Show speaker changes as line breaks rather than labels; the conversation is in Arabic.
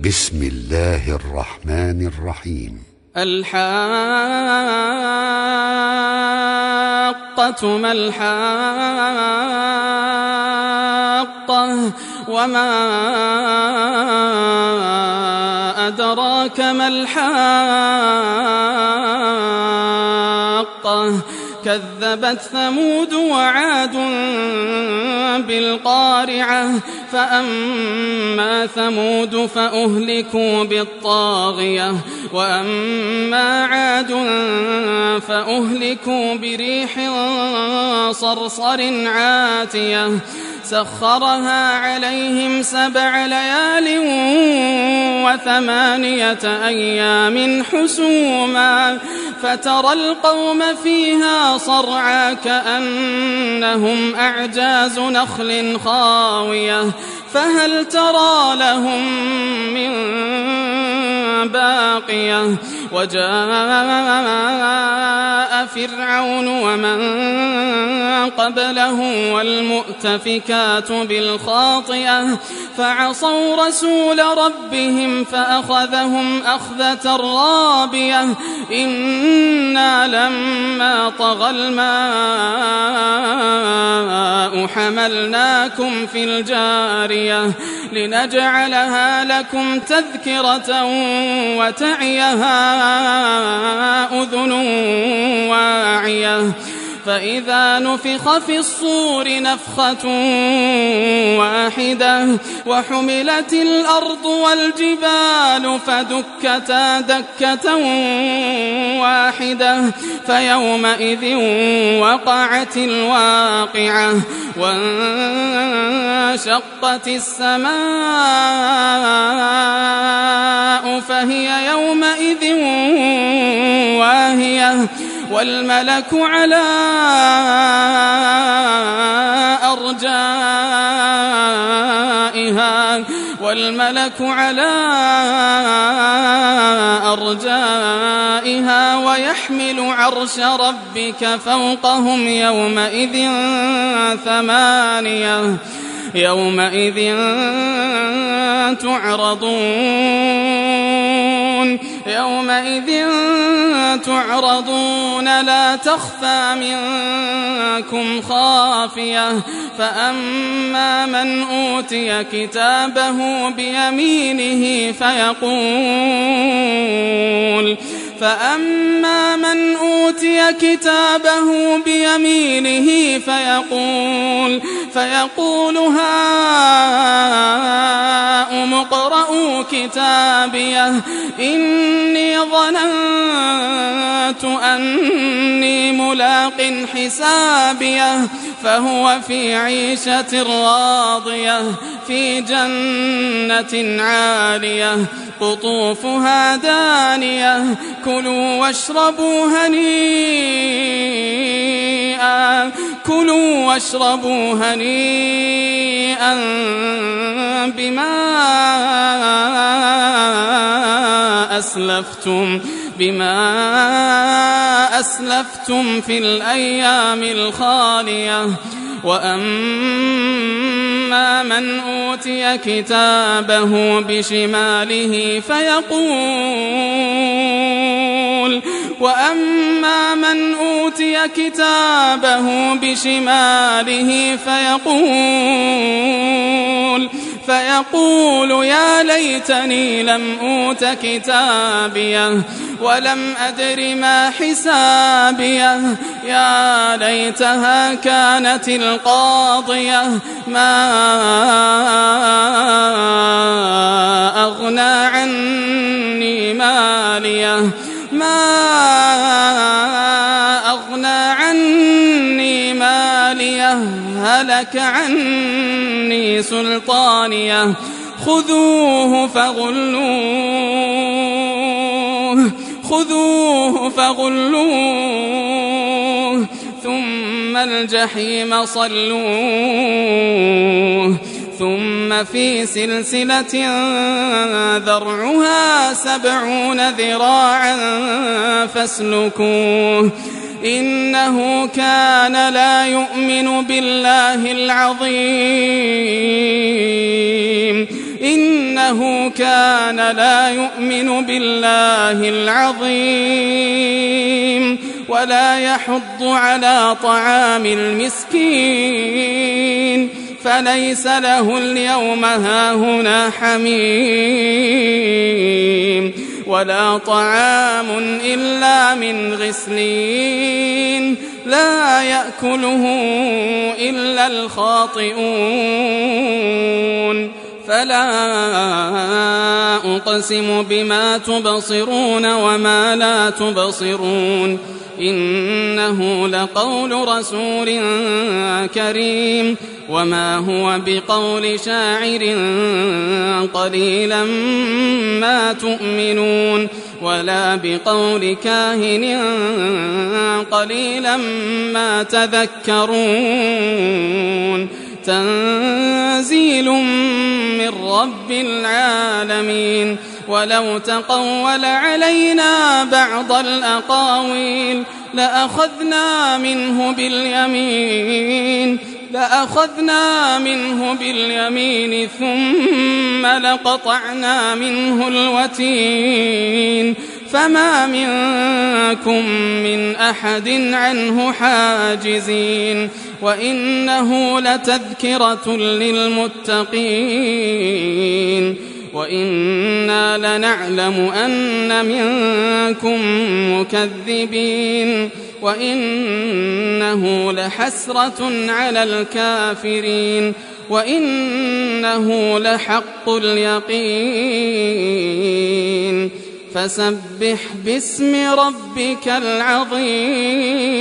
بسم الله الرحمن الرحيم.
الحاقة ما الحاقة وما أدراك ما الحاقة كذبت ثمود وعاد بالقارعة فأما ثمود فأهلكوا بالطاغية وأما عاد فأهلكوا بريح صرصر عاتية سخرها عليهم 7 ليال و8 أيام حسوما فترى القوم فيها صرعى كأنهم أعجاز نخل خاوية فهل ترى لهم من باقية وجاء فرعون ومن قبله والمؤتفكات بالخاطئة فعصوا رسول ربهم فأخذهم أخذة رابية إنا لما طغى الماء حملناكم في الجارية لنجعلها لكم تذكرة وتعيها أذن واعية فإذا نفخ في الصور نفخة واحدة وحملت الأرض والجبال فدكتا دكة واحدة فيومئذ وقعت الواقعة وانشقت السماء فهي يومئذ واهية والملك على أرجائها ويحمل عرش ربك فوقهم يومئذ 8 يومئذ تعرضون لا تخفى منكم خافية فأما من أوتي كتابه بيمينه فيقول هاؤم اقرءوا كتابيه إني ظننت أني ملاق حسابيه فهو في عيشة راضية في جنة عالية قطوفها دانية كلوا واشربوا هنيئا بما أسلفتم في الأيام الخالية وأما من أوتي كتابه بشماله فيقول يا ليتني لم أوت كتابيه ولم أدر ما حسابيه يا ليتها كانت القاضية ما أغنى عني ماليه هلك عني سلطانيه خذوه فغلوه ثم الجحيم صلوه ثم في سلسلة ذرعها 70 ذراعا فاسلكوه إنه كان لا يؤمن بالله العظيم إنه كان لا يؤمن بالله العظيم ولا يحض على طعام المسكين فليس له اليوم هاهنا حميم ولا طعام إلا من غسلين لا يأكله إلا الخاطئون فلا أقسم بما تبصرون وما لا تبصرون إنه لقول رسول كريم وما هو بقول شاعر قليلا ما تؤمنون ولا بقول كاهن قليلا ما تذكرون تنزيل من رب العالمين ولو تقول علينا بعض الأقاويل لأخذنا منه باليمين ثم لقطعنا منه الوتين فما منكم من أحد عنه حاجزين وإنه لتذكرة للمتقين وإنا لنعلم أن منكم مكذبين وإنه لحسرة على الكافرين وإنه لحق اليقين فسبح باسم ربك العظيم.